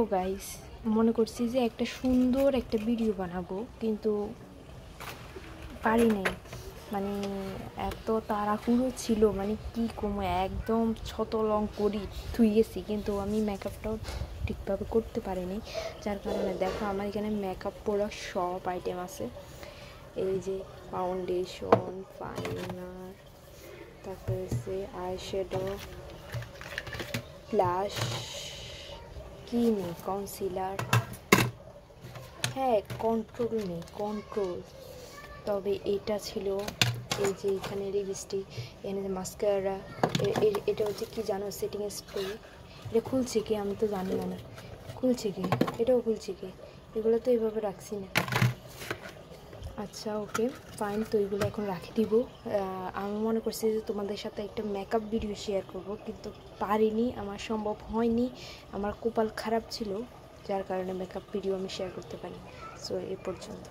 তো গাইস, মনে করছি যে একটা সুন্দর একটা ভিডিও বানাবো, কিন্তু পারি নাই। মানে এত তাড়াহুড়ো ছিল, মানে কি কম, একদম ছতলং করি থুই গেছি, কিন্তু আমি মেকআপটাও ঠিকভাবে করতে পারিনি। যার কারণে দেখো আমার এখানে মেকআপ প্রোডাক্ট সব আইটেম আছে। এই যে ফাউন্ডেশন, ফাইনার, তারপরে হচ্ছে আইশ্যাডো, ব্লাশ, কি নেই, কনসিলার, হ্যাঁ কন্ট্রোল নেই, কন্ট্রোল। তবে এটা ছিল, এই যে এখানে লিপস্টিক, এখানে মাস্কারা, এটা হচ্ছে কি জানো, সেটিং স্প্রে। এটা খুলছে কি আমি তো জানি না, খুলছে কি, এটাও খুলছে কি, এগুলো তো এইভাবে রাখছি না। আচ্ছা ওকে ফাইন, তো এইগুলো এখন রাখি দিব। আমি মনে করছি যে তোমাদের সাথে একটা মেকআপ ভিডিও শেয়ার করব, কিন্তু পারিনি, আমার সম্ভব হয়নি, আমার কপাল খারাপ ছিল, যার কারণে মেকআপ ভিডিও আমি শেয়ার করতে পারি। সো এ পর্যন্ত।